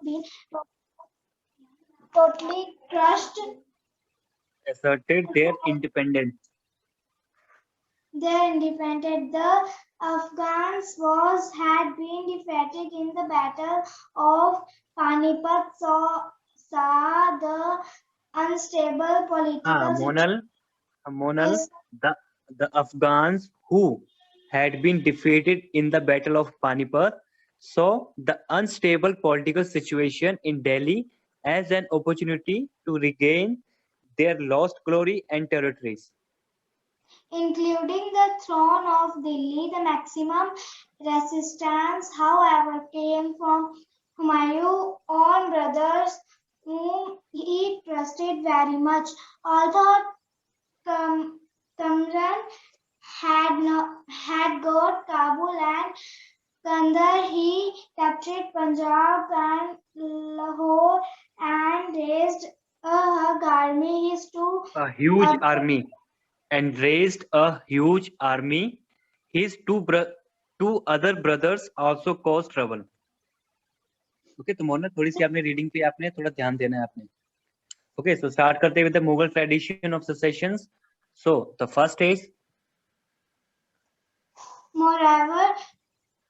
been totally crushed. Asserted their independence. The Afghans had been defeated in the Battle of Panipat, saw the unstable political situation. Monal, the Afghans who had been defeated in the Battle of Panipat saw the unstable political situation in Delhi as an opportunity to regain their lost glory and territories. Including the throne of Delhi. The maximum resistance, however, came from Humayun's own brothers, whom he trusted very much. Although Kamran had got Kabul and Kandahar, he captured Punjab and Lahore and raised a army. A huge army. And raised a huge army. His two other brothers also caused trouble. Okay, तो मोना थोड़ी सी आपने reading पे आपने थोड़ा ध्यान देना है आपने. Okay, so start करते with the Mughal tradition of successions. So the first is. Moreover,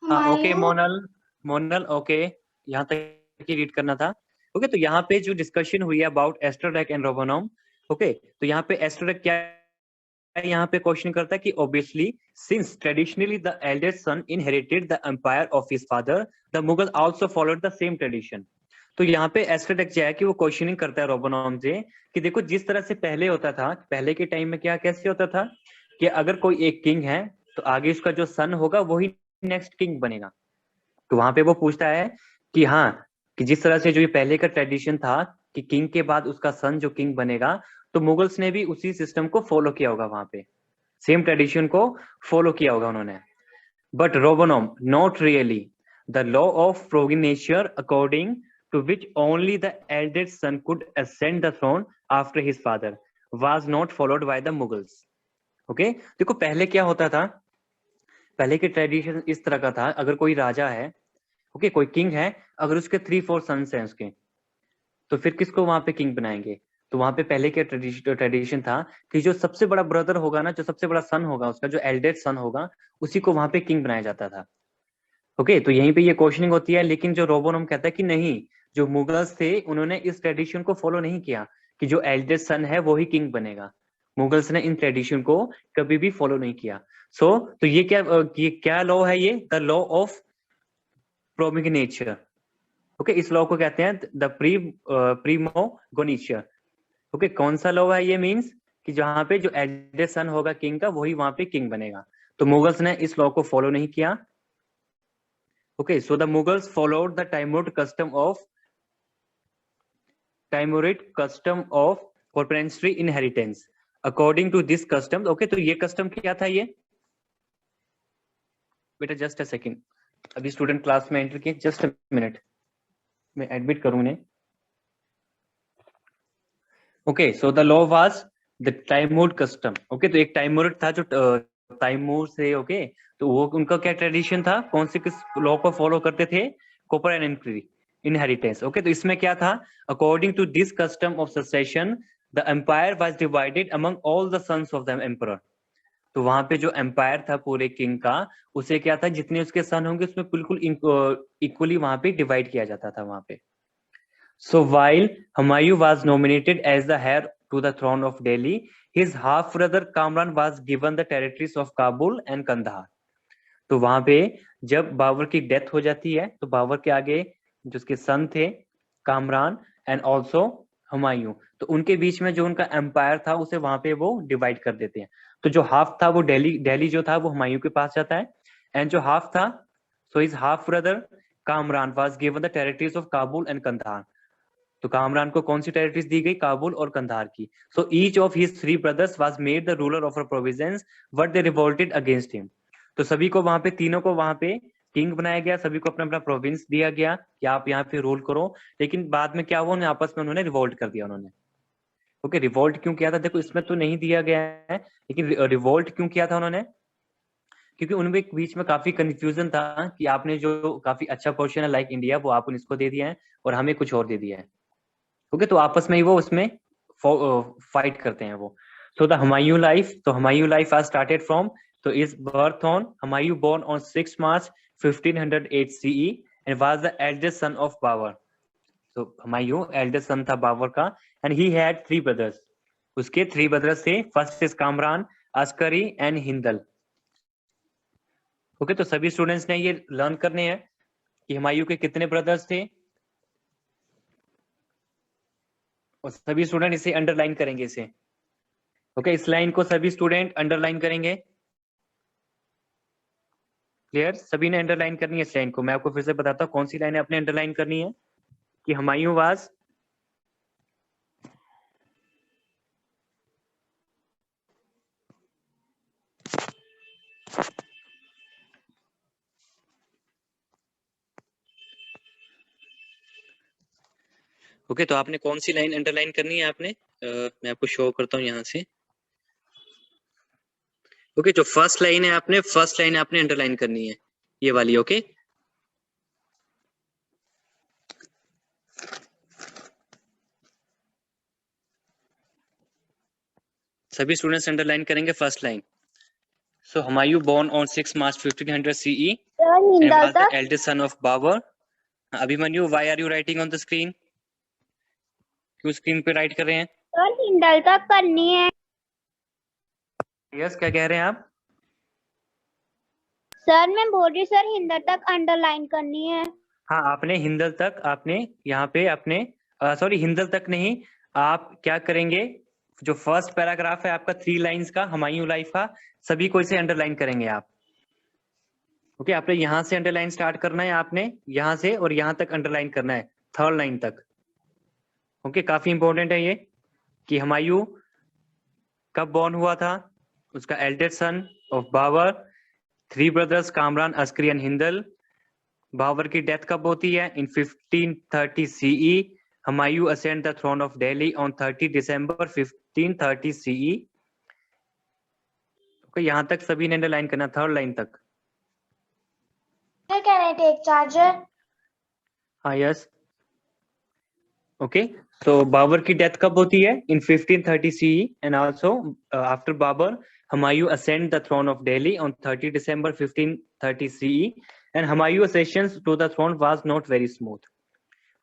okay, Monal okay, यहाँ तक ही रीड करना था. ओके, तो यहाँ पे जो डिस्कशन हुई है अबाउट एस्ट्रोडेक एंड रोबोनॉम. ओके, तो यहाँ पे एस्ट्रोडेक क्या यहाँ पे क्वेश्चन करता है कि obviously since traditionally the eldest son inherited the empire of his father, the Mughal also followed the same tradition. तो यहाँ पे एस्ट्रोडेक जो है कि वो क्वेश्चनिंग करता है रोबोनॉम से कि देखो जिस तरह से पहले होता था, पहले के टाइम में क्या कैसे होता था कि अगर कोई एक किंग है तो आगे उसका जो सन होगा वही नेक्स्ट किंग बनेगा. तो वहां पे वो पूछता है कि हाँ, कि जिस तरह से जो ये पहले का ट्रेडिशन था कि किंग के बाद उसका सन जो किंग बनेगा, तो मुगल्स ने भी उसी सिस्टम को फॉलो किया होगा, वहां पे सेम ट्रेडिशन को फॉलो किया होगा उन्होंने. बट रोबोनॉम not really. The law of progeniture according to which only the eldest son could ascend the throne after his father was not followed by the Mughals. Okay, देखो पहले क्या होता था, पहले के ट्रेडिशन इस तरह का था, अगर कोई राजा है, ओके, कोई किंग है, अगर उसके 3-4 सन्स हैं उसके, तो फिर किसको वहां पे किंग बनाएंगे. तो वहां पे पहले के ट्रेडिशन था कि जो सबसे बड़ा ब्रदर होगा ना, जो सबसे बड़ा सन होगा उसका, जो एल्डेस्ट सन होगा, उसी को वहां पे किंग बनाया जाता था. ओके, तो यहीं पे ये क्वेश्चनिंग होती है. लेकिन जो रोबोनॉम कहता है कि नहीं, जो मुगल्स थे उन्होंने इस ट्रेडिशन को फॉलो नहीं किया कि जो एल्डेस्ट सन है वो ही किंग बनेगा. मुगल्स ने इन ट्रेडिशन को कभी भी फॉलो नहीं किया. तो ये क्या लॉ है, ये द लॉ ऑफ प्रोमिग्नेचर. ओके, इस लॉ को कहते हैं द प्रीमोगोनिचर. ओके, कौन सा लॉ है ये, मींस कि जहां पे जो एल्डेस्ट सन होगा किंग का वही वहां पे किंग बनेगा. तो मुगल्स ने इस लॉ को फॉलो नहीं किया. Okay, so the Mughals followed the Timurid custom of प्रोपेंस्ट्री inheritance. According to this custom, okay, तो ये कस्टम क्या था ये बेटा, जस्ट अ सेकेंड, अभी स्टूडेंट क्लास में एंटर किए, जस्ट अ मिनट, मैं एडमिट करूं उन्हें. Okay, so the law was the Timurid custom. Okay, तो एक टाइमुरिड था जो तैमूर से, ओके, तो वो उनका क्या ट्रेडिशन था, कौन से किस लॉ को फॉलो करते थे, कॉपर एंड इनहेरिटेंस. ओके, तो इसमें क्या था, according to this custom of succession the empire was divided among all the sons of the emperor. तो वहां पे जो एम्पायर था पूरे किंग का, उसे क्या था, जितने उसके सन होंगे उसमें बिल्कुल इक्वली वहां पे डिवाइड किया जाता था वहां पे. So while Humayun was nominated as the heir to the throne of Delhi, his half brother Kamran was given the territories of Kabul and Kandahar. तो वहां पे जब बाबर की डेथ हो जाती है तो बाबर के आगे जो उसके सन थे कामरान एंड ऑल्सो हुमायूं, तो उनके बीच में जो उनका एम्पायर था उसे वहां पे वो डिवाइड कर देते हैं. तो जो हाफ था वो दिल्ली जो था वो हुमायूं के पास जाता है, एंड जो हाफ था, so his half brother Kamran was given the territories of Kabul and Kandahar. तो कामरान को कौन सी टेरिटरीज दी गई, काबुल और कंधार की. So each of his 3 brothers was made the ruler of a province but they revolted against him. तो सभी को वहां पे, तीनों को वहां पे किंग बनाया गया, सभी को अपना अपना प्रोविंस दिया गया कि आप यहाँ पे रूल करो. लेकिन बाद में क्या हुआ, उन्हें आपस में उन्होंने रिवोल्ट कर दिया उन्होंने. ओके, रिवोल्ट क्यों किया था, देखो इसमें तो नहीं दिया गया है, लेकिन रिवोल्ट क्यों किया था उन्होंने, क्योंकि उनमें बीच में काफी कंफ्यूजन था कि आपने जो काफी अच्छा पोर्शन है लाइक इंडिया वो आप उनको दे दिया है और हमें कुछ और दे दिया है। ओके, तो आपस में ही वो उसमें फाइट करते हैं वो। सो द हुमायूं लाइफ, तो हुमायूं लाइफ आज स्टार्टेड फ्रॉम, तो his birth on Humayun born on 6 March 1508 CE and was the eldest son of Babur. तो हुमायूं एल्डेस्ट सन था बाबर का एंड ही हैड 3 ब्रदर्स। उसके 3 ब्रदर्स थे, first is Kamran, Askari and Hindal. Okay, तो सभी स्टूडेंट्स ने ये लर्न करने हैं कि हुमायूं के कितने ब्रदर्स थे, और सभी स्टूडेंट इसे अंडरलाइन करेंगे इसे। ओके, इस लाइन को सभी स्टूडेंट अंडरलाइन करेंगे। क्लियर, सभी ने अंडरलाइन करनी है इस लाइन को। मैं आपको फिर से बताता हूँ कौन सी लाइन आपने अंडरलाइन करनी है कि हुमायूं वाज ओके, तो आपने कौन सी लाइन अंडरलाइन करनी है आपने, मैं आपको शो करता हूँ यहाँ से। ओके, जो फर्स्ट लाइन है आपने, फर्स्ट लाइन आपने अंडरलाइन करनी है, ये वाली। ओके, सभी स्टूडेंट्स अंडरलाइन करेंगे first line. So Humayun born on 6 March 1500 CE and was the eldest son of Babur. Abhimanyu, why are you writing on the screen? क्यों स्क्रीन पे राइट कर रहे हैं? सर हिंदल तक करनी है। यस, क्या कह रहे हैं आप? सर मैं बोल रही सर हिंदल तक अंडरलाइन करनी है। हाँ, आपने हिंदल तक, आपने यहाँ पे अपने सॉरी हिंदल तक नहीं, आप क्या करेंगे, जो फर्स्ट पैराग्राफ है आपका 3 लाइंस का हुमायूं लाइफ का, सभी को इसे अंडरलाइन करेंगे आप। ओके, आपने यहाँ से अंडरलाइन स्टार्ट करना है, आपने यहाँ से और यहाँ तक अंडरलाइन करना है, 3rd लाइन तक। ओके, काफी इंपॉर्टेंट है ये कि हुमायूं कब बॉर्न हुआ था, उसका eldest son of Babur, 3 brothers Kamran, Askari and Hindal. Babur की डेथ कब होती है? In 1530 CE। Humayun ascend the throne of Delhi on 30 December 1530 CE। Okay, यहाँ तक सभी ने अंडरलाइन करना, 3rd लाइन तक। Can I take charger? हाँ, यस। ओके, तो बाबर की डेथ कब होती है? In 1530 CE and also after Babur Humayun ascend the throne of Delhi on 30 December 1530 CE and Humayun accession to the throne was not very smooth.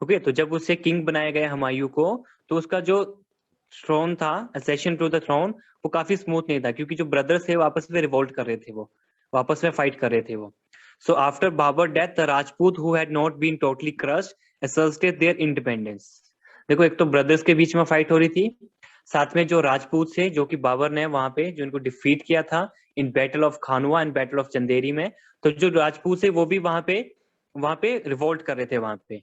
Okay, तो जब उसे किंग बनाया गया हुमायूं को, तो उसका जो थ्रोन था, असेशन टू द थ्रोन, वो काफी स्मूथ नहीं था, क्योंकि जो ब्रदर्स थे वो आपस में रिवोल्ट कर रहे थे, वो आपस में फाइट कर रहे थे वो। So after Babur death the Rajput who had not been totally crushed asserted their independence. देखो, एक तो ब्रदर्स के बीच में फाइट हो रही थी, साथ में जो राजपूत थे, जो कि बाबर ने वहां पे जो इनको डिफीट किया था इन battle of Khanua and battle of Chanderi में, तो जो राजपूत थे वो भी वहां पे रिवोल्ट कर रहे थे वहां पे।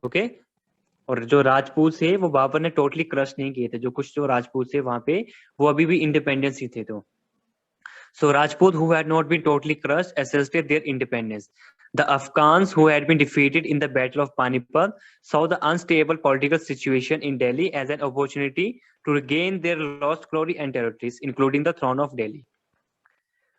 ओके, और जो राजपूत थे वो बाबर ने टोटली क्रश नहीं किए थे, जो कुछ जो राजपूत थे वहां पे वो अभी भी इंडिपेंडेंस ही थे। तो so Rajput who had not been totally crushed asserted their independence. The Afghans who had been defeated in the Battle of Panipat saw the unstable political situation in Delhi as an opportunity to regain their lost glory and territories, including the throne of Delhi.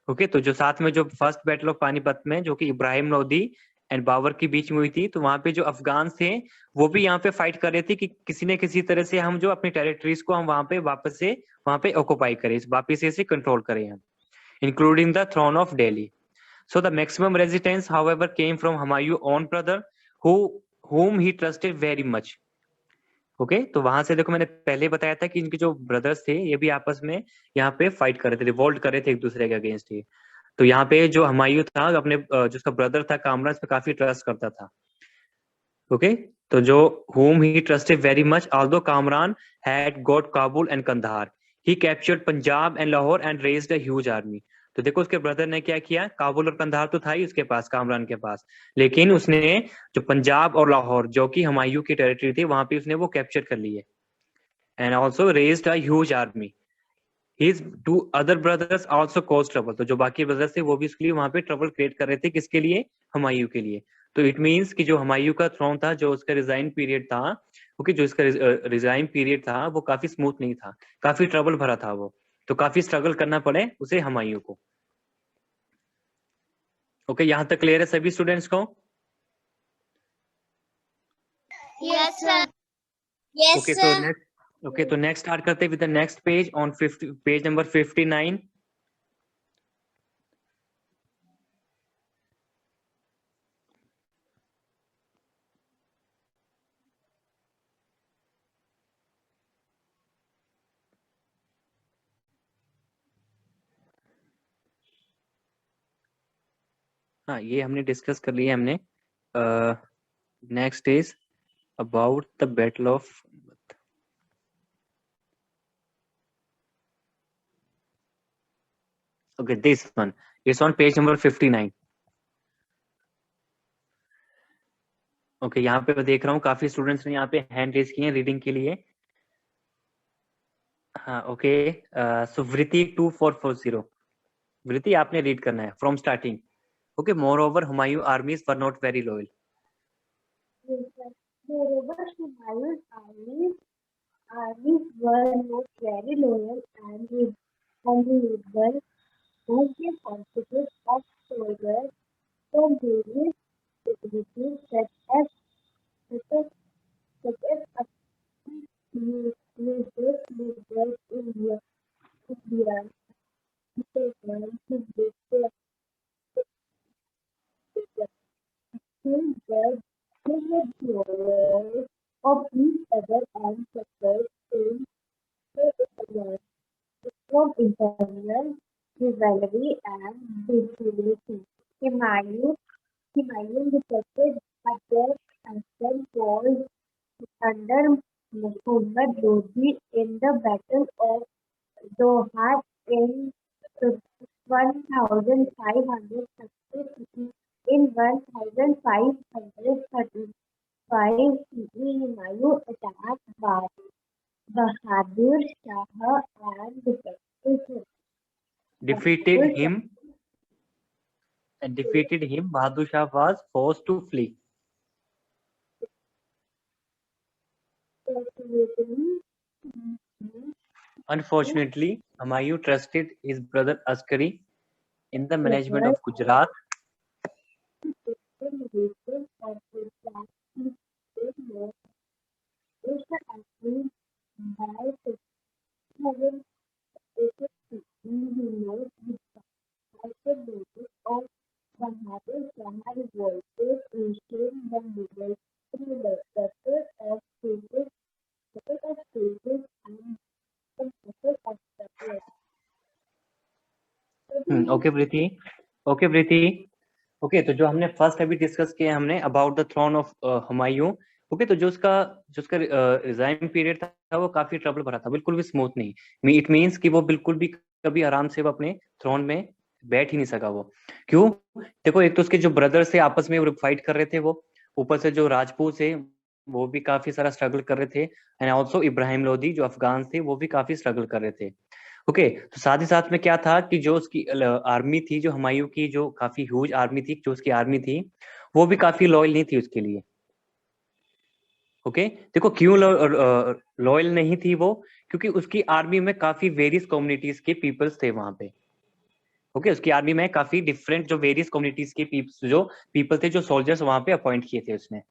Okay, तो जो साथ में जो first battle of Panipat में जो कि Ibrahim Lodi and Babar के बीच में हुई थी, तो वहां पे जो अफगान थे वो भी यहाँ पे फाइट कर रहे थे कि किसी न किसी तरह से हम जो अपनी टेरिटरीज को हम वहां पे वापस से वहां पे ऑक्युपाई करें, वापस से कंट्रोल करें हम, including the throne of Delhi. So the maximum resistance, however, came from Humayun's own brother, whom he trusted very much. Okay, तो वहां से देखो, मैंने पहले बताया था कि इनके जो ब्रदर्स थे ये भी आपस में यहाँ पे फाइट कर रहे थे, रिवोल्ट कर रहे थे एक दूसरे के अगेंस्ट ही। तो यहाँ पे जो हुमायूं था अपने जिसका ब्रदर था कामरान, इस पे काफी ट्रस्ट करता था। ओके, तो जो whom he trusted very much, although Kamran had got Kabul and Kandahar, he captured Punjab and Lahore and raised a huge army. तो देखो उसके ब्रदर ने क्या किया, काबुल और कंधार तो था ही उसके पास, कामरान के पास, लेकिन उसने जो पंजाब और लाहौर जो कि हुमायूं की टेरिटरी थी वहां पे उसने वो कैप्चर कर लिए and also raised a huge army. His 2 other brothers also caused trouble. तो जो बाकी ब्रदर्स थे वो भी उसके लिए वहां पे ट्रबल क्रिएट कर रहे थे, किसके लिए? हुमायूं के लिए। तो इट मींस कि जो हुमायूं का थ्रोन था, जो उसका रिजाइन पीरियड था, ओके, जो इसका रिजाइन पीरियड था वो काफी स्मूथ नहीं था, काफी ट्रबल भरा था वो। तो काफी स्ट्रगल करना पड़े उसे हुमायूं को। ओके, यहाँ तक क्लियर है सभी स्टूडेंट्स को? Yes, sir. ओके, तो नेक्स्ट स्टार्ट करते हैं with the next page on page number 59। हाँ, ये हमने डिस्कस कर लिया हमने। Next is about the battle of, okay this one it's on page number 59। Okay, यहाँ पे मैं देख रहा हूँ काफी स्टूडेंट्स ने यहाँ पे हैंड रेज किए हैं रीडिंग के लिए। हाँ ओके, सो वृत्ति 2440, वृत्ति आपने रीड करना है from starting. Okay, more over Humayun आर्मीज were not very loyal. Moreover, Humayun's armies were not very loyal and rebel, as they consisted of soldiers from various activities such as religious leaders in India, the of each other and suffered in from internal rivalry and disunity. Humayun defected after Hassan was under Muhammad Lodi in the Battle of Doha in 1530. In 1535, Humayun attacked Bahadur Shah and defeated him. Bahadur Shah was forced to flee. Unfortunately, Humayun trusted his brother Askari in the management of Gujarat. Okay Preeti, okay तो जो हमने first अभी discuss किया हमने about the throne of Humayun. Okay, तो जो उसका resign period था वो काफी ट्रबल भरा था, बिल्कुल भी स्मूथ नहीं। इट मींस कि वो बिल्कुल भी कभी आराम से वो अपने थ्रोन में बैठ ही नहीं सका। वो क्यों? देखो, एक तो उसके जो ब्रदर्स थे आपस में फाइट कर रहे थे, वो ऊपर से जो राजपूत थे वो भी काफी सारा स्ट्रगल कर रहे थे, एंड ऑल्सो इब्राहिम लोदी जो अफगान थे वो भी काफी स्ट्रगल कर रहे थे। ओके, तो साथ ही साथ में क्या था कि जो उसकी आर्मी थी, जो हुमायूं की जो काफी ह्यूज आर्मी थी, जो उसकी आर्मी थी वो भी काफी लॉयल नहीं थी उसके लिए। ओके, देखो क्यों लॉयल नहीं थी वो, क्योंकि उसकी आर्मी में काफी वेरियस कम्युनिटीज के पीपल्स थे वहां पे। ओके, उसकी आर्मी में काफी डिफरेंट जो वेरियस कम्युनिटीज के पीपल थे, जो सोल्जर्स वहां पे अपॉइंट किए थे उसने।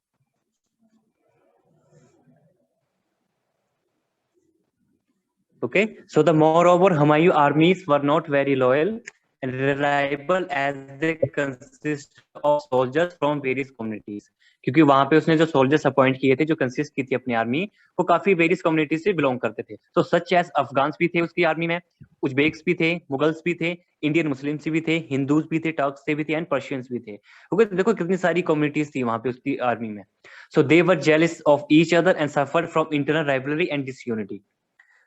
Okay, so the moreover Humayun armies were not very loyal and reliable as they consist of soldiers from various communities. क्योंकि वहां पे उसने जो सोल्जर्स अपॉइंट किए थे, जो कंसिस्ट की थी अपनी आर्मी, वो काफी वेरियस कम्युनिटी से बिलोंग करते थे। तो सच एज अफगान्स भी थे उसकी आर्मी में, उज्बेक्स भी थे, मुगल्स भी थे, इंडियन मुस्लिम्स भी थे, हिंदूज भी थे, टर्क्स से भी थे, एंड पर्शियंस भी थे। ओके, देखो कितनी सारी कम्युनिटीज थी वहां पे उसकी आर्मी में। So they were jealous of each other and suffered from internal rivalry and disunity.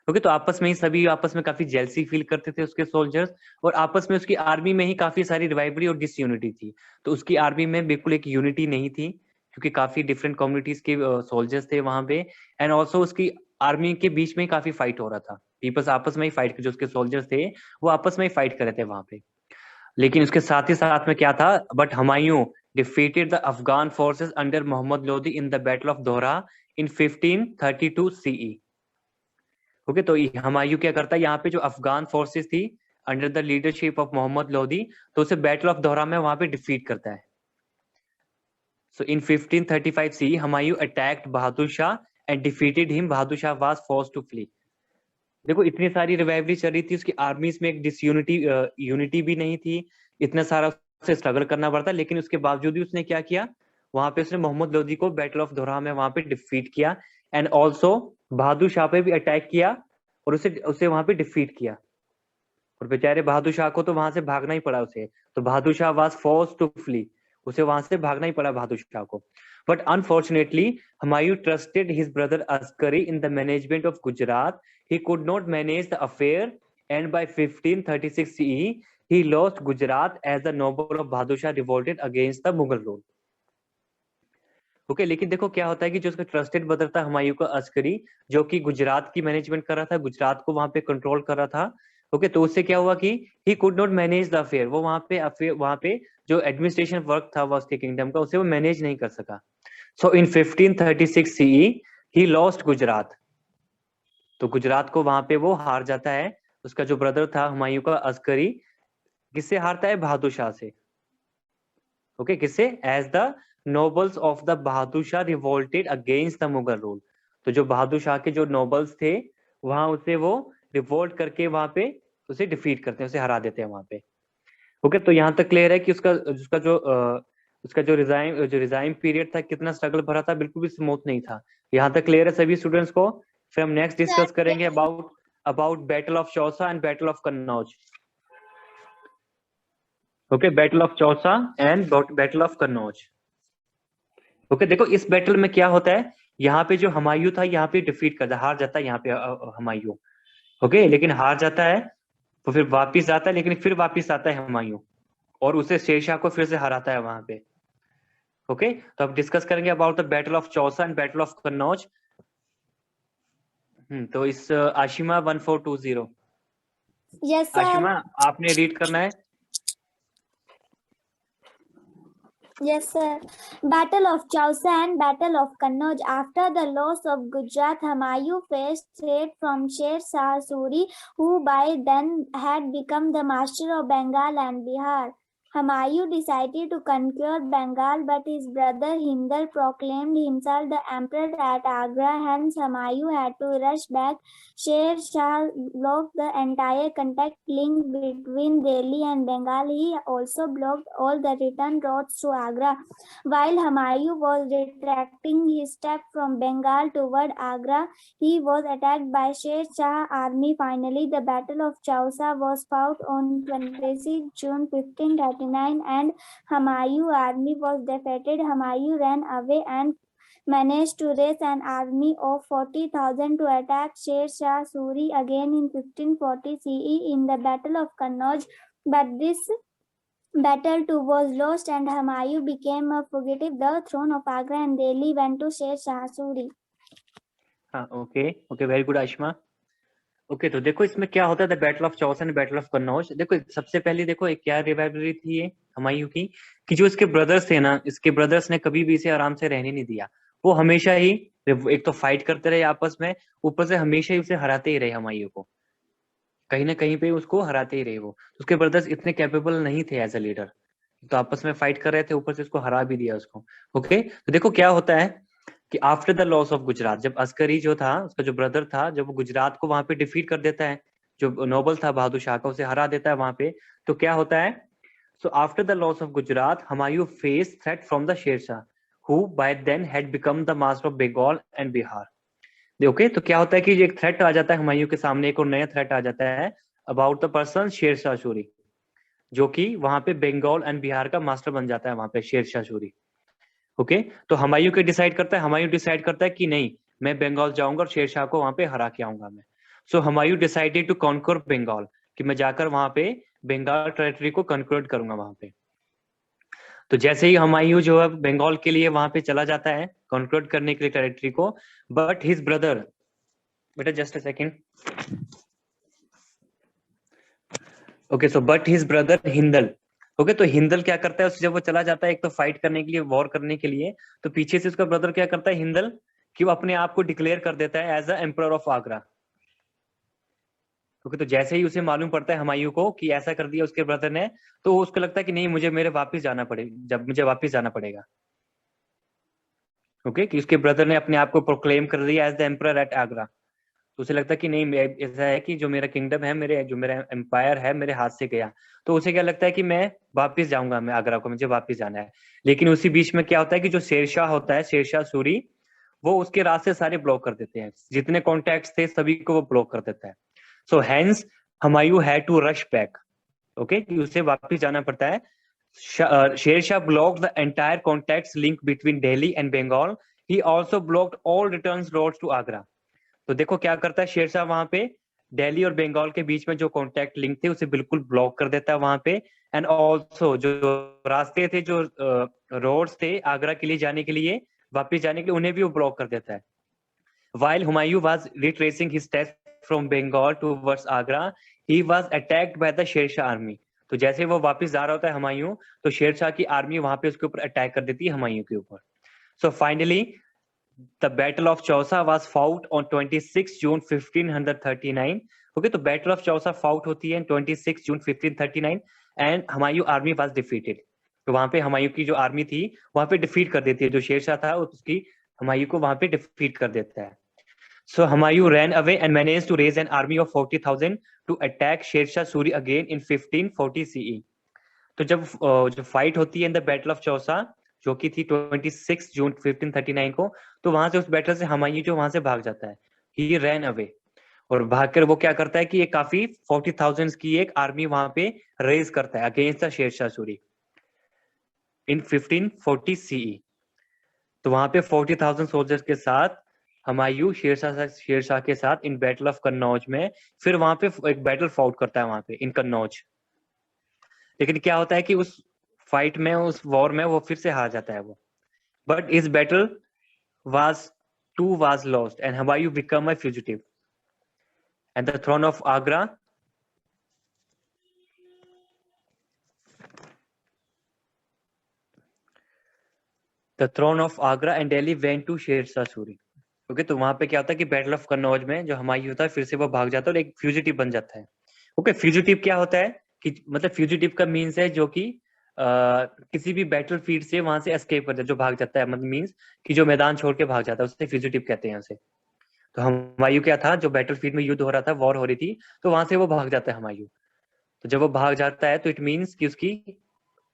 Okay, तो आपस में ही सभी आपस में काफी जेलसी फील करते थे उसके सोल्जर्स, और आपस में उसकी आर्मी में ही काफी सारी रिवाइवरी और डिसयूनिटी थी। तो उसकी आर्मी में बिल्कुल एक यूनिटी नहीं थी, क्योंकि काफी डिफरेंट कम्युनिटीज के सोल्जर्स थे वहां पे, एंड ऑल्सो उसकी आर्मी के बीच में ही काफी फाइट हो रहा था। पीपल्स आपस में ही फाइट, जो उसके सोल्जर्स थे वो आपस में ही फाइट कर रहे थे वहां पे। लेकिन उसके साथ ही साथ में क्या था, but Humayun defeated the Afghan forces under Muhammad Lodi in the Battle of Dohra in 1532 CE. Okay, तो हुमायूं क्या करता है, यहाँ पे जो अफगान फोर्सेस थी under the leadership of Mohammad Lodhi, तो उसे बैटल ऑफ दोहरा में वहां पे डिफीट करता है. So in 1535 CE, Humayun attacked Bahadur Shah and defeated him. Bahadur Shah was forced to flee. देखो इतनी सारी रिवाइवरी चल रही थी, उसकी आर्मीज में एक डिसयूनिटी यूनिटी भी नहीं थी, इतना सारा उसे स्ट्रगल करना पड़ता, लेकिन उसके बावजूद भी उसने क्या किया, वहां पे उसने मोहम्मद लोधी को बैटल ऑफ दोहरा में वहां पे डिफीट किया. एंड ऑल्सो बहादुर शाह पे भी अटैक किया और उसे उसे वहां पे डिफीट किया. और बेचारे बहादुर शाह को तो वहां से भागना ही पड़ा उसे. तो Bahadur Shah was forced to flee, उसे वहां से भागना ही पड़ा बहादुर शाह को. But unfortunately Humayun trusted his brother Askari in the management of Gujarat. He could not manage the affair, and by 1536 CE, he lost Gujarat as the noble of Bahadur Shah revolted against the Mughal rule. Okay, लेकिन देखो क्या होता है कि जो उसका trusted brother था हुमायूं का अस्करी, जो कि गुजरात की मैनेजमेंट कर रहा था, गुजरात को वहां पे कंट्रोल कर रहा था. ओके, तो उससे क्या हुआ कि he could not manage the affair, वो वहां पे जो एडमिनिस्ट्रेशन वर्क था उसके किंगडम का, उसे वो मैनेज नहीं कर सका. सो इन 1536 CE ही लॉस्ट गुजरात. तो गुजरात को वहां पे वो हार जाता है. उसका जो ब्रदर था हुमायूं का अस्करी, किससे हारता है, बहादुर शाह से. ओके, किससे, as the nobles of the Bahadur Shah revolted against the Mughal rule. तो जो बहादुर शाह के जो नोबल्स थे, वहां उसे वो रिवोल्ट करके वहां पे उसे डिफीट करते हैं, उसे हरा देते हैं वहां पे. ओके, तो यहाँ तक क्लियर है कि उसका जो रिजाइन पीरियड था, कितना स्ट्रगल भरा था, बिल्कुल भी स्मूथ नहीं था. यहाँ तक क्लियर है सभी स्टूडेंट्स को. फिर हम नेक्स्ट डिस्कस करेंगे about battle of Chausa and battle of Kannauj. Okay, battle of Chausa and battle of Kannauj. Okay, देखो इस बैटल में क्या होता है, यहाँ पे जो हुमायूं था यहाँ पे डिफीट करता, हार जाता है यहाँ पे हुमायूं. ओके, लेकिन हार जाता है तो फिर वापिस आता है, लेकिन फिर वापिस आता है हुमायूं और उसे शेरशाह को फिर से हराता है वहां पे. ओके, तो अब डिस्कस करेंगे about the battle of Chausa and battle of Kannauj. तो इस आशिमा 1420. Yes sir. आशिमा आपने रीड करना है. Yes, sir. Battle of Chausa and Battle of Kannauj. After the loss of Gujarat, Humayun faced threat from Sher Shah Suri, who by then had become the master of Bengal and Bihar. Humayun decided to conquer Bengal, but his brother Hindal proclaimed himself the emperor at Agra. Hence, Humayun had to rush back. Sher Shah blocked the entire contact link between Delhi and Bengal. He also blocked all the return routes to Agra. While Humayun was retracting his step from Bengal toward Agra, he was attacked by Sher Shah army. Finally, the Battle of Chausa was fought on 26 June 1539 and Humayun army was defeated. Humayun ran away and managed to raise an army of 40,000 to attack Sher Shah Suri again in 1540 CE in the Battle of Kannauj. But this battle too was lost and Humayun became a fugitive. The throne of Agra and Delhi went to Sher Shah Suri. हाँ, okay, very good Ashima. Okay, तो देखो इसमें क्या होता है, the battle of Chausa and battle of Kannauj. देखो सबसे पहले देखो एक क्या रिवाइवलरी थी ये हुमायूं की, कि जो इसके ब्रदर्स थे ना, इसके ब्रदर्स ने कभी भी इसे आराम से रहने नहीं दिया. वो हमेशा ही एक तो फाइट करते रहे आपस में, ऊपर से हमेशा ही उसे हराते ही रहे हुमायूं को, कहीं ना कहीं पे उसको हराते ही रहे वो. उसके ब्रदर्स इतने कैपेबल नहीं थे एज अ लीडर, तो आपस में फाइट कर रहे थे, ऊपर से उसको हरा भी दिया उसको. ओके, तो देखो क्या होता है कि after the loss of Gujarat, जब अस्करी जो था, उसका जो ब्रदर था, जब वो गुजरात को वहां पे डिफीट कर देता है, जो नोबल था बहादुर शाह का, उसे हरा देता है वहां पे, तो क्या होता है, so after the loss of Gujarat Humayun face threat from the Sher Shah, who by then had become the master of Bengal and Bihar. Okay, तो क्या होता है कि एक थ्रेट आ जाता है हुमायूं के सामने, एक और नया थ्रेट आ जाता है about the person Sher Shah Suri, जो कि वहां पे बंगाल एंड बिहार का मास्टर बन जाता है वहां पे शेरशाह सूरी. ओके, तो हुमायूं डिसाइड करता है कि नहीं, मैं बंगाल जाऊंगा और शेरशाह को वहां पे हरा के आऊंगा मैं. So Humayun decided to conquer Bengal, कि मैं जाकर वहां पे बंगाल टेरिटरी को कॉन्कर करूंगा वहां पे. तो जैसे ही हुमायूं जो है बंगाल के लिए वहां पे चला जाता है कॉन्कर करने के लिए टेरिटरी को, बट हिज ब्रदर, बेटा just a second. Okay, so but his brother Hindal. Okay, तो हिंदल क्या करता है, जब वो चला जाता है एक तो फाइट करने के लिए, वॉर करने के लिए, तो पीछे से उसका ब्रदर क्या करता है हिंदल, कि वो अपने आप को डिक्लेयर कर देता है as a emperor of Agra. क्योंकि तो जैसे ही उसे मालूम पड़ता है हुमायूं को कि ऐसा कर दिया उसके ब्रदर ने, तो उसको लगता है कि नहीं मुझे मेरे वापस जाना पड़ेगा, जब मुझे वापस जाना पड़ेगा। ओके, कि उसके ब्रदर ने अपने आप को प्रोक्लेम कर दिया as the emperor at Agra, तो उसे लगता है कि नहीं ऐसा है कि जो मेरा किंगडम है, मेरा एम्पायर है मेरे हाथ से गया, तो उसे क्या लगता है कि मैं वापस जाऊंगा, मैं आगरा को मुझे वापस जाना है। लेकिन उसी बीच में क्या होता है कि जो शेरशाह होता है, शेरशाह सूरी, वो उसके रास्ते सारे ब्लॉक कर देते हैं, जितने कॉन्टैक्ट्स थे सभी को वो ब्लॉक कर देता है। So hence Humayun had to rush back. Okay, कि उसे वापस जाना पड़ता है। Sher Shah blocked the entire contacts link between Delhi and Bengal. He also blocked all return roads to Agra. तो देखो क्या करता है शेरशाह, वहां पे दिल्ली और बंगाल के बीच में जो कॉन्टैक्ट लिंक थे उसे बिल्कुल ब्लॉक कर देता है वहां पे। एंड ऑल्सो जो रास्ते थे, जो रोड्स थे आगरा के लिए जाने के लिए, वापस जाने के लिए, उन्हें भी वो ब्लॉक कर देता है। While Humayun was retracing his steps from Bengal towards Agra, he was attacked by the Sher Shah army. तो जैसे वो वापस जा रहा होता है हुमायूं, तो शेरशाह की आर्मी वहां पे उसके ऊपर अटैक कर देती है हुमायूं के ऊपर। So finally the battle of Chausa was fought on 26 June 1539। Okay, तो बैटल ऑफ चौसा फाउट होती है 26 जून 1539 and Humayun army was defeated. तो वहां पे हुमायूं की जो आर्मी थी वहां पे डिफीट कर देती है, जो शेरशाह था उसकी हुमायूं को वहां पे डिफीट कर देता है। So Humayun ran away and managed to raise an army of 40,000 to attack Sher Shah Suri again in 1540 CE. तो जब फाइट होती है in the battle of Chausa, जो की थी 26 जून 1539 को, तो वहां से उस बैटल से हुमायूं जो वहां से भाग जाता है, ही रैन अवे। और भागकर वो क्या करता है कि एक काफी 40,000 की एक आर्मी वहां पे रेज करता है against the Sher Shah Suri in 1540 CE। तो वहां पे 40,000 सोल्जर्स के साथ हुमायूं शेरशाह के साथ इन बैटल ऑफ कन्नौज में, फिर वहां पे एक बैटल फाउट करता है वहां पे इन कन्नौज। लेकिन क्या होता है कि उस फाइट में, उस वॉर में वो फिर से हार जाता है वो। बट इस battle was lost and Humayun became a fugitive and the throne of Agra and Delhi went to Sher Shah Suri। Okay, तो वहां पे क्या होता है कि बैटल ऑफ कन्नौज में जो हुमायूं होता है फिर से वो भाग जाता है और एक फ्यूजिटिव बन जाता है। ओके, फ्यूजिटिव क्या होता है कि मतलब फ्यूजिटिव का मीन्स है जो कि किसी भी बैटल फील्ड से वहां से एस्केप कर जाता है, जो भाग जाता है, मतलब मीन्स कि जो मैदान छोड़ के भाग जाता है उसे फ्यूजिटिव कहते हैं यहाँ से। तो हुमायूं क्या था, जो बैटल फील्ड में युद्ध हो रहा था, वॉर हो रही थी, तो वहां से वो भाग जाता है हुमायूं। तो जब वो भाग जाता है तो इट मीन्स कि उसकी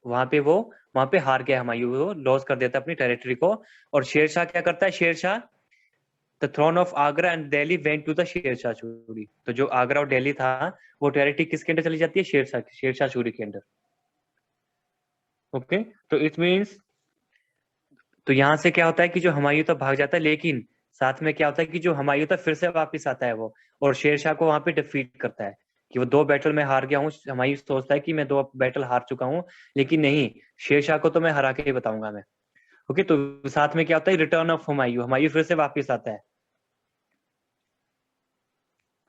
वहां पे हार गया हुमायूं, वो लॉस कर देता है अपनी टेरिटरी को। और शेरशाह क्या करता है, Sher Shah the throne of Agra and Delhi went to the Sher Shah Suri. तो जो आगरा और दिल्ली था वो टेरिटरी किसके अंदर चली जाती है, शेरशाह सूरी के अंदर। ओके, तो इट मीन्स, तो यहाँ से क्या होता है कि जो हुमायूं तो भाग जाता है, लेकिन साथ में क्या होता है कि जो हुमायूं था फिर से वापस आता है वो, और शेरशाह को वहां पे डिफीट करता है। कि वो 2 बैटल में हार गया हूँ, हुमायूं सोचता है कि मैं 2 बैटल हार चुका हूँ, लेकिन नहीं, शेरशाह को तो मैं हरा के ही बताऊंगा मैं। ओके, तो साथ में क्या होता है, रिटर्न ऑफ हुमायूं, हुमायूं फिर से वापस आता है।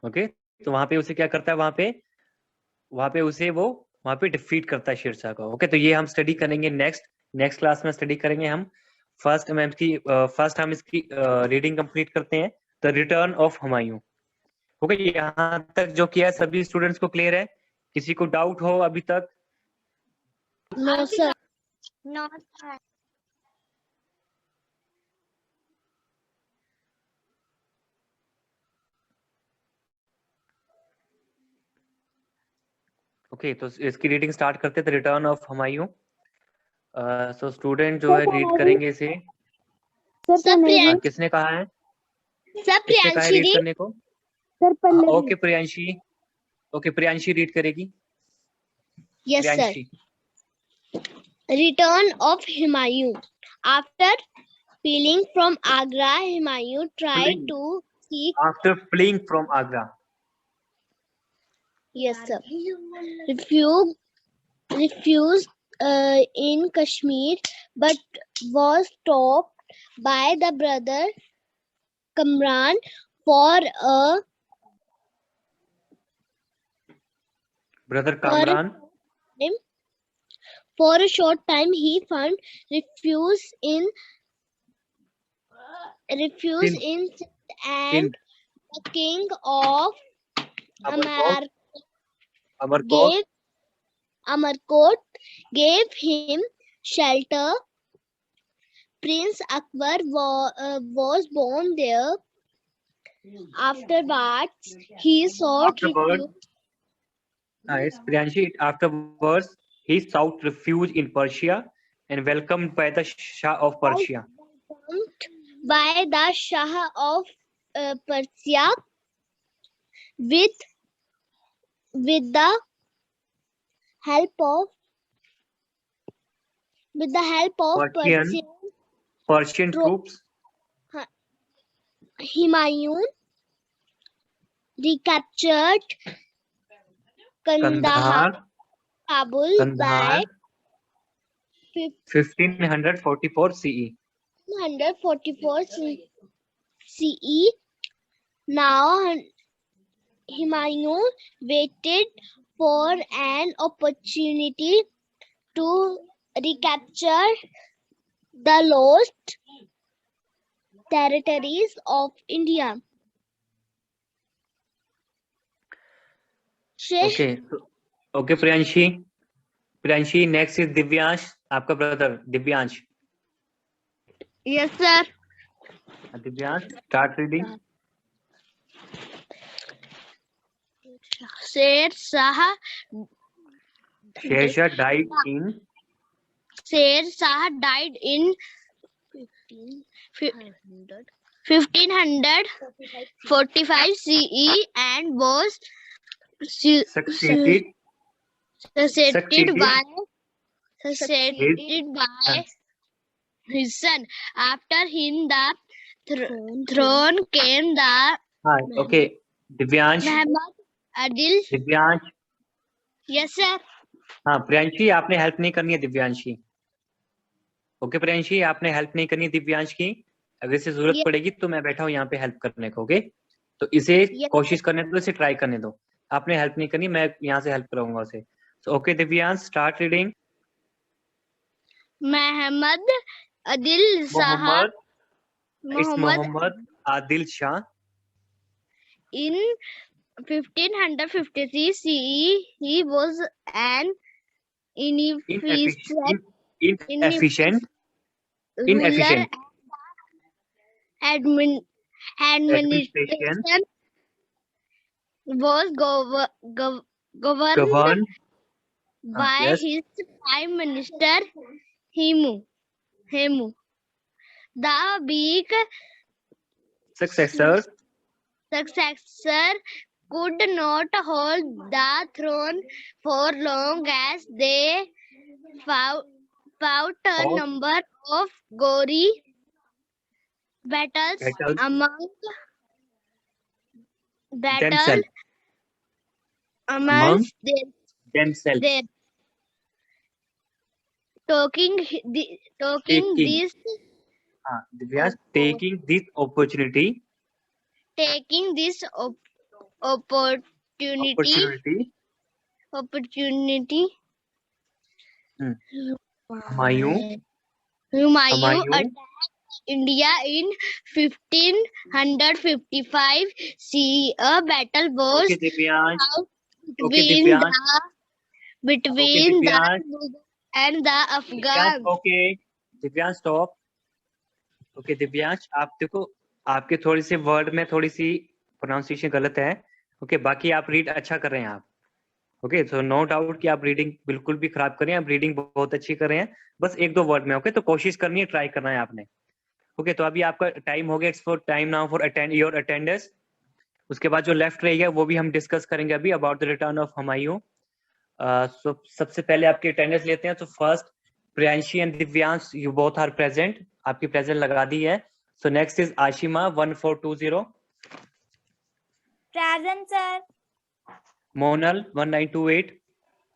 ओके, तो वहां पे उसे क्या करता है, वहां पे डिफीट करता है शेरशाह को। ओके, तो ये हम स्टडी करेंगे नेक्स्ट क्लास में स्टडी करेंगे हम। फर्स्ट हम इसकी रीडिंग कंप्लीट करते हैं, the return of Humayun. Okay, यहाँ तक जो किया है सभी स्टूडेंट्स को क्लियर है? किसी को डाउट हो अभी तक? No, sir. No, sir. Okay, तो इसकी रीडिंग स्टार्ट करते हैं, the return of Humayun. So student जो है रीड करेंगे इसे। किसने कहा है, किसने कहा है रीड करने को? Okay Priyanshi, okay Priyanshi read करेगी। Yes, sir. Priyanshi, Return of Humayun. After fleeing from Agra, Humayun tried to seek. After fleeing from Agra, Yes, sir. Refused in Kashmir, but was stopped by the brother Kamran for a brother Kamran, for a short time. He found refuge in Sindh, and Sindh. the king of Amarkot. Amarkot gave him shelter. Prince Akbar was born there. Afterwards, he sought refuge. Nice. Priyanshi, afterwards, he sought refuge in Persia and welcomed by the Shah of Persia. By the Shah of Persia with the help of Persian troops. Humayun recaptured Kandahar, Kabul by 1544 CE. 144 CE. Now Humayun waited for an opportunity to recapture the lost territories of India. Okay. Okay, Priyanshi. Priyanshi, next is Divyansh, आपका brother Divyansh. Yes, sir. Divyansh, start reading. Sher Shah died in. Sher Shah died in 1545 CE and was succeeded by his son. After him, the throne came the Okay, Divyansh. Muhammad Adil. Divyansh. Yes, sir. हाँ, प्रियांशी आपने help नहीं करनी है Divyanshi. Okay Priyanshi, आपने help नहीं करनी है दिव्यांश की. अगर इसे जरूरत पड़ेगी तो मैं बैठा हूँ यहाँ पे हेल्प करने को. ओके, तो इसे कोशिश करने दो, इसे ट्राई करने दो. आपने हेल्प नहीं करनी, मैं यहाँ से हेल्प कराऊंगा उसे. Okay Divyansh, start reading. Mohammad Adil Shah. Mohammad Adil Shah. In 1553 CE, he was an inefficient ruler. Administration was governed by his prime minister Hemu. The big successor could not hold the throne for long as they fought a number of gory battles among themselves. Taking this opportunity. Humayun attacked India in 1555 CE. A battle was fought between the Mughals and the Afghans. Okay, Divyansh stop. Okay, Divyansh, आप देखो आपके थोड़ी से word में थोड़ी सी pronunciation गलत है. Okay, बाकी आप रीड अच्छा कर रहे हैं आप. ओके, सो नो डाउट कि आप रीडिंग बिल्कुल भी खराब कर रहे हैं, आप रीडिंग बहुत अच्छी कर रहे हैं, बस एक दो वर्ड में. ओके, तो कोशिश करनी है, ट्राई करना है आपने. ओके, तो अभी आपका टाइम हो गया. It's for time now for your attendance. उसके बाद जो लेफ्ट रहेगा वो भी हम डिस्कस करेंगे अभी about the return of Humayun. So सबसे पहले आपकी अटेंडेंस लेते हैं. तो first Priyanshi and Divyansh, you both are present. आपकी प्रेजेंट लगा दी है. So next is Ashima 1420. Present, sir. Monal 1928.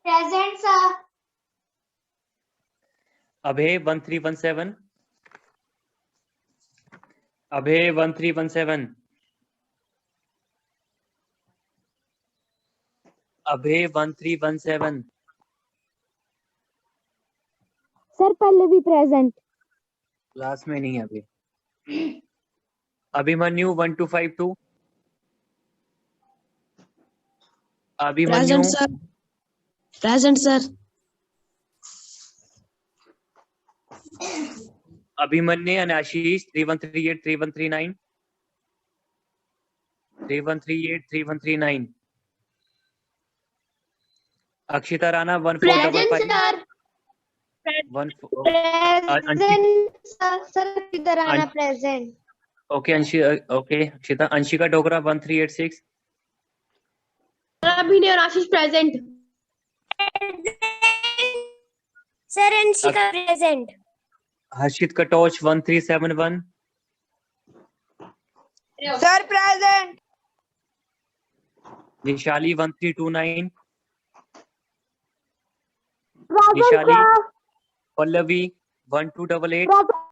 Present, sir. Abhay 1317. Abhay 1317. Abhay 1317. Sir पहले भी प्रेजेंट. क्लास में नहीं है अभी. Abhimanyu 1252. Abhimanyu, Present, sir. Abhimanyu and Ashish, 3138 3139, 3138 3139. Akshita Rana, 1455. Present. Okay, okay, Akshita. Anshika Dogra, 1386. Abhinay and Ashish present. Sir, Anshika present. Harshit Katoch, 1371. Sir present. Nishali, 1329. Present, Nishali. sir. Pallavi, 1288. Present.